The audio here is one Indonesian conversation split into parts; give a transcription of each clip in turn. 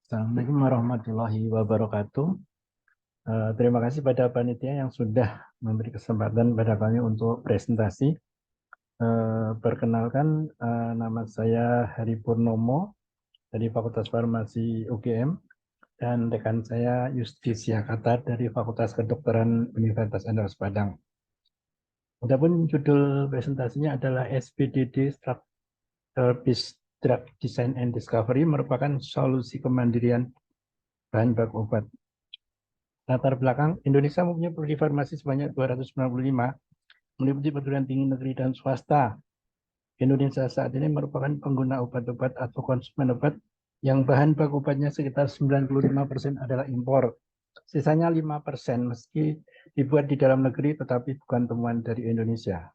Assalamualaikum warahmatullahi wabarakatuh. Terima kasih pada panitia yang sudah memberi kesempatan pada kami untuk presentasi. Perkenalkan, nama saya Hari Purnomo dari Fakultas Farmasi UGM dan rekan saya Justisia Katar dari Fakultas Kedokteran Universitas Andalas Padang. Adapun judul presentasinya adalah SPDD Strategic Drug Design and Discovery merupakan solusi kemandirian bahan baku obat. Latar belakang, Indonesia mempunyai prodi farmasi sebanyak 295, meliputi perguruan tinggi negeri dan swasta. Indonesia saat ini merupakan pengguna obat-obat atau konsumen obat yang bahan baku obatnya sekitar 95% adalah impor. Sisanya 5% meski dibuat di dalam negeri tetapi bukan temuan dari Indonesia.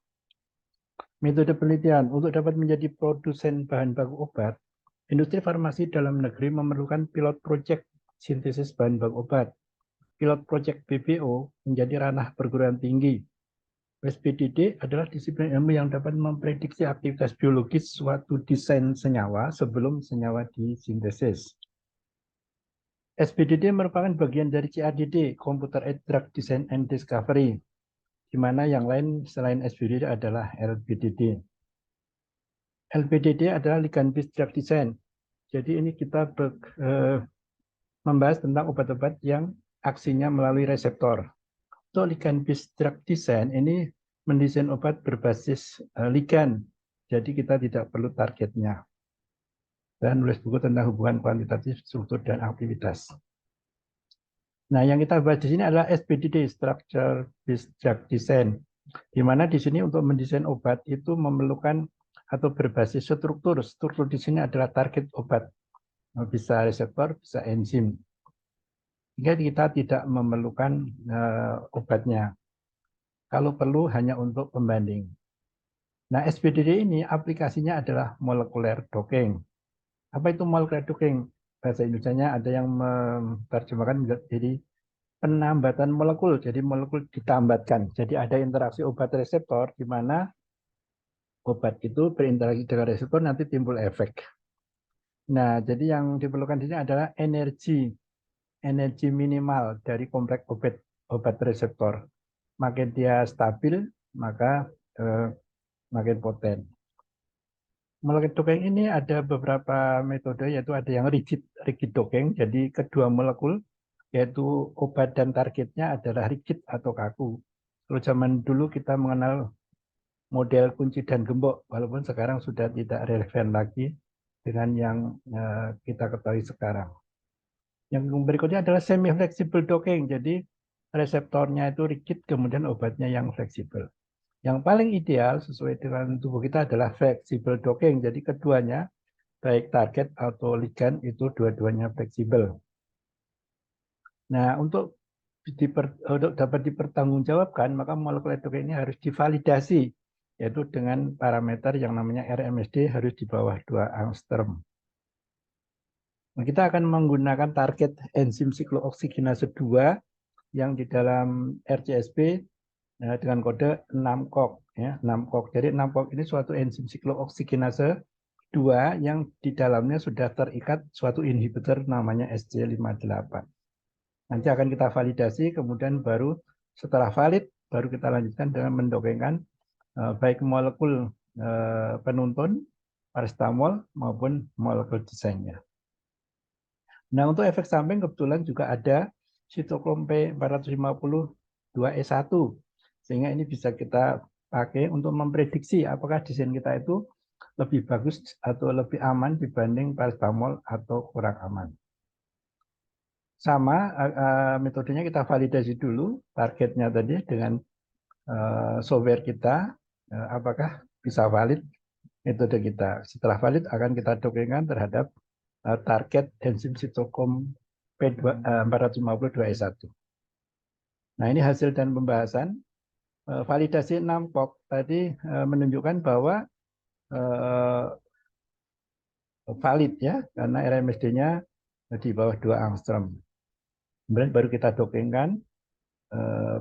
Metode penelitian untuk dapat menjadi produsen bahan baku obat, industri farmasi dalam negeri memerlukan pilot project sintesis bahan baku obat. Pilot Project BPO menjadi ranah perguruan tinggi. SPDD adalah disiplin ilmu yang dapat memprediksi aktivitas biologis suatu desain senyawa sebelum senyawa disintesis. SPDD merupakan bagian dari CADD, Computer Aided Drug Design and Discovery, di mana yang lain selain SPDD adalah LBDD. LBDD adalah Ligand-Based Drug Design. Jadi ini kita membahas tentang obat-obat yang aksinya melalui reseptor. Untuk ligand-based drug design ini mendesain obat berbasis ligan, jadi kita tidak perlu targetnya. Dan nulis buku tentang hubungan kuantitatif, struktur, dan aktivitas. Nah, yang kita bahas di sini adalah SPDD, Structure Based Drug Design, di mana di sini untuk mendesain obat itu memerlukan atau berbasis struktur. Struktur di sini adalah target obat, bisa reseptor, bisa enzim. Sehingga kita tidak memerlukan obatnya. Kalau perlu hanya untuk pembanding. Nah, SPDD ini aplikasinya adalah molecular docking. Apa itu molecular docking? Bahasa Indonesianya ada yang menerjemahkan menjadi penambatan molekul. Jadi molekul ditambatkan. Jadi ada interaksi obat reseptor di mana obat itu berinteraksi dengan reseptor nanti timbul efek. Nah, jadi yang diperlukan di sini adalah energi minimal dari kompleks obat reseptor. Makin dia stabil, maka makin poten. Molecular docking ini ada beberapa metode, yaitu ada yang rigid docking, jadi kedua molekul, yaitu obat dan targetnya adalah rigid atau kaku. Kalau zaman dulu kita mengenal model kunci dan gembok, walaupun sekarang sudah tidak relevan lagi dengan yang kita ketahui sekarang. Yang berikutnya adalah semi flexible docking, jadi reseptornya itu rigid, kemudian obatnya yang fleksibel. Yang paling ideal sesuai dengan tubuh kita adalah flexible docking. Jadi keduanya, baik target atau ligand itu dua-duanya fleksibel. Nah, untuk dapat dipertanggungjawabkan, maka molekular docking ini harus divalidasi, yaitu dengan parameter yang namanya RMSD harus di bawah 2 angstrom. Nah, kita akan menggunakan target enzim siklooksigenase 2 yang di dalam RCSB dengan kode 6-CoG. Ya, 6-CoG. Jadi 6-CoG ini suatu enzim siklooksigenase 2 yang di dalamnya sudah terikat suatu inhibitor namanya SC58. Nanti akan kita validasi, kemudian baru setelah valid, baru kita lanjutkan dengan mendokengkan baik molekul penuntun, paracetamol, maupun molekul desainnya. Nah, untuk efek samping kebetulan juga ada sitokrom P452E1, sehingga ini bisa kita pakai untuk memprediksi apakah desain kita itu lebih bagus atau lebih aman dibanding paracetamol atau kurang aman. Sama metodenya kita validasi dulu targetnya tadi dengan software kita, apakah bisa valid metode kita. Setelah valid akan kita dokengkan terhadap target enzim sitokrom P452E1. Nah, ini hasil dan pembahasan. Validasi 6-CoG tadi menunjukkan bahwa valid ya, karena RMSD-nya di bawah 2 angstrom. Kemudian baru kita dokengkan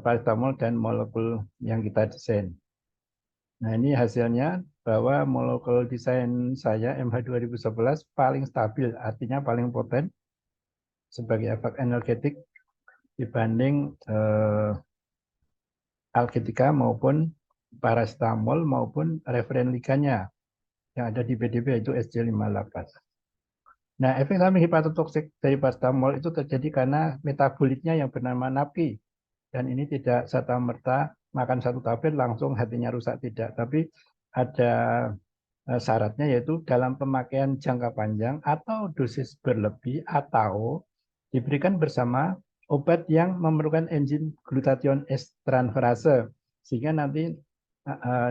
paracetamol dan molekul yang kita desain. Nah, ini hasilnya bahwa molekul desain saya MH2011 paling stabil, artinya paling poten sebagai efek analgetik dibanding alketika maupun paracetamol maupun referen ligannya yang ada di PDB yaitu SC58. Nah, efek samping hepatotoksik dari paracetamol itu terjadi karena metabolitnya yang bernama NAPQI. Dan ini tidak serta-merta makan satu tablet langsung hatinya rusak, tidak. Tapi ada syaratnya yaitu dalam pemakaian jangka panjang atau dosis berlebih atau diberikan bersama obat yang memerlukan enzim glutathione S transferase sehingga nanti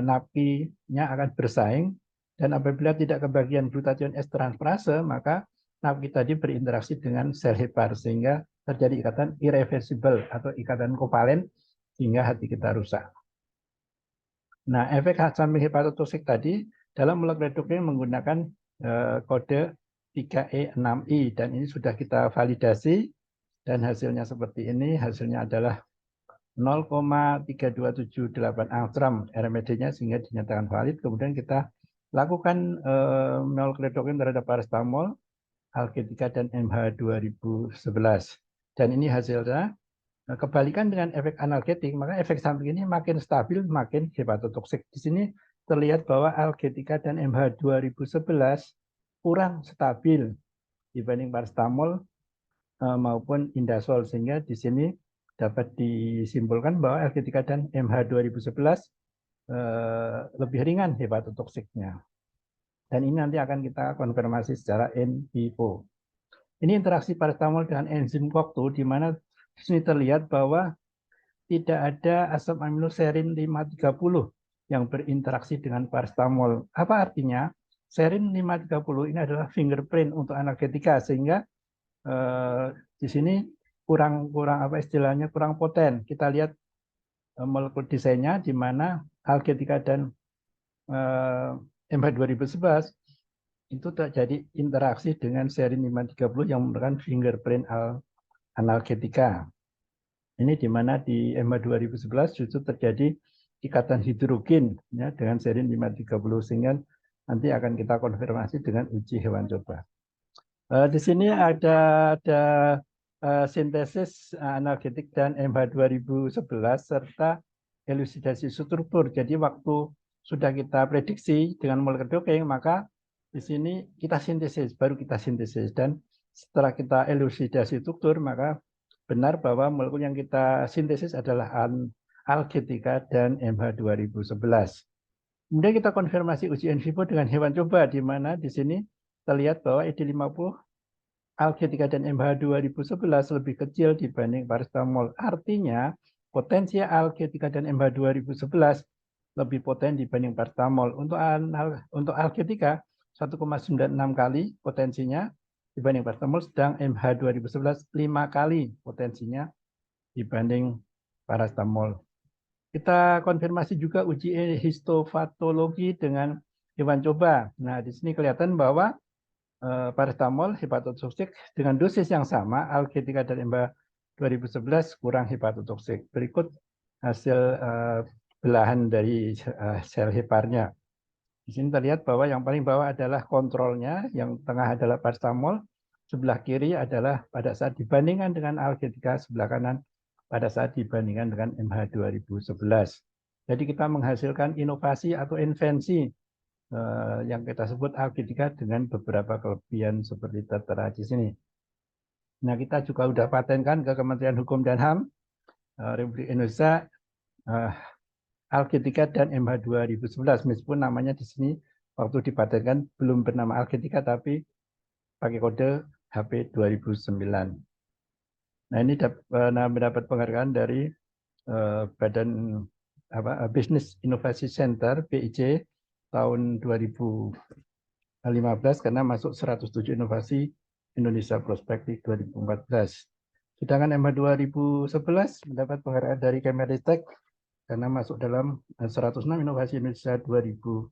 NAPQI-nya akan bersaing dan apabila tidak kebagian glutathione S transferase maka NAPQI tadi berinteraksi dengan sel hepar sehingga terjadi ikatan irreversible atau ikatan kovalen sehingga hati kita rusak. Nah, efek samping hepatotoksik tadi dalam molekuler doktrin menggunakan kode 3E6I dan ini sudah kita validasi dan hasilnya seperti ini. Hasilnya adalah 0,3278 angstrom RMD-nya sehingga dinyatakan valid. Kemudian kita lakukan molekuler doktrin terhadap paracetamol, alketika dan MH 2011. Dan ini hasilnya kebalikan dengan efek analgetik, maka efek samping ini makin stabil, makin hepatotoksik. Di sini terlihat bahwa alketika dan MH 2011 kurang stabil dibanding paracetamol maupun indasol, sehingga di sini dapat disimpulkan bahwa alketika dan MH 2011 lebih ringan hepatotoksiknya. Dan ini nanti akan kita konfirmasi secara in vivo. Ini interaksi paracetamol dengan enzim COX-2 di mana di sini terlihat bahwa tidak ada asam amino serin 530 yang berinteraksi dengan paracetamol. Apa artinya? Serin 530 ini adalah fingerprint untuk analgetika sehingga di sini kurang apa istilahnya kurang poten. Kita lihat molekul desainnya di mana alketika dan MH 2011 itu terjadi interaksi dengan serin 530 yang merupakan fingerprint analgetika. Ini di mana di MH 2011 justru terjadi ikatan hidrogen ya, dengan serin 530 sehingga nanti akan kita konfirmasi dengan uji hewan coba. Di sini ada sintesis analgetik dan MH 2011 serta elusidasi struktur. Jadi waktu sudah kita prediksi dengan molekuler doktrin, maka di sini kita sintesis, baru kita sintesis. Dan setelah kita elusidasi struktur, maka benar bahwa molekul yang kita sintesis adalah alketika dan MH 2011. Kemudian kita konfirmasi uji in vivo dengan hewan coba, di mana di sini terlihat bahwa ED50 alketika dan MH 2011 lebih kecil dibanding paracetamol. Artinya potensi alketika dan MH 2011 lebih poten dibanding paracetamol. Untuk alketika 1,96 kali potensinya dibanding paracetamol, sedang MH 2011 5 kali potensinya dibanding paracetamol. Kita konfirmasi juga uji histopatologi dengan hewan coba. Nah, di sini kelihatan bahwa paracetamol hepatotoksik dengan dosis yang sama, alketika dan MH 2011 kurang hepatotoksik. Berikut hasil belahan dari sel heparnya. Di sini terlihat bahwa yang paling bawah adalah kontrolnya, yang tengah adalah paracetamol, sebelah kiri adalah pada saat dibandingkan dengan alketika, sebelah kanan pada saat dibandingkan dengan MH 2011. Jadi kita menghasilkan inovasi atau invensi yang kita sebut alketika dengan beberapa kelebihan seperti tertera di sini. Nah, kita juga sudah patenkan ke Kementerian Hukum dan HAM Republik Indonesia alketika dan MH 2011, meskipun namanya di sini waktu dipatenkan belum bernama alketika tapi pakai kode HP 2009. Nah, ini mendapat penghargaan dari Badan Business Innovation Center BIC tahun 2015 karena masuk 107 inovasi Indonesia Prospektif 2014. Sedangkan MH 2011 mendapat penghargaan dari Kemenristek karena masuk dalam 106 inovasi Indonesia 2014.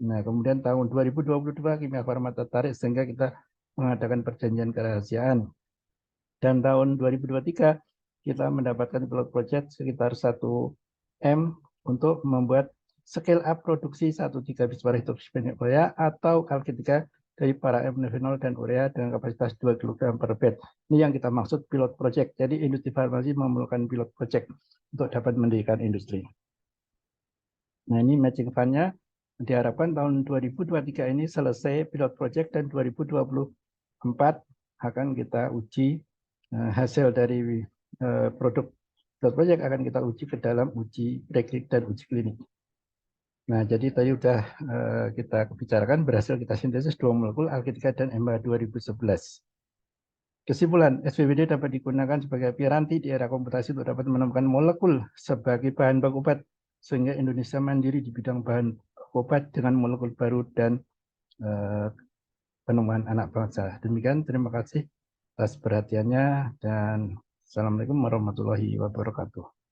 Nah, kemudian tahun 2022 Kimia Farma tertarik sehingga kita mengadakan perjanjian kerahasiaan. Dan tahun 2023 kita mendapatkan pilot project sekitar 1 M untuk membuat scale up produksi 1,3 bis per hektar atau alketika dari para nonfenol dan urea dengan kapasitas 2 kg per bed. Ini yang kita maksud pilot project. Jadi industri farmasi memerlukan pilot project untuk dapat mendirikan industri. Nah, ini matching fund-nya diharapkan tahun 2023 ini selesai pilot project dan 2024 akan kita uji hasil dari produk pilot project akan kita uji ke dalam uji preklinik dan uji klinik. Nah, jadi tadi sudah kita bicarakan berhasil kita sintesis 2 molekul alketika dan MH 2011. Kesimpulan, SPBD dapat digunakan sebagai piranti di era komputasi untuk dapat menemukan molekul sebagai bahan baku obat, sehingga Indonesia mandiri di bidang bahan baku obat dengan molekul baru dan penemuan anak bangsa. Demikian, terima kasih atas perhatiannya dan Assalamualaikum warahmatullahi wabarakatuh.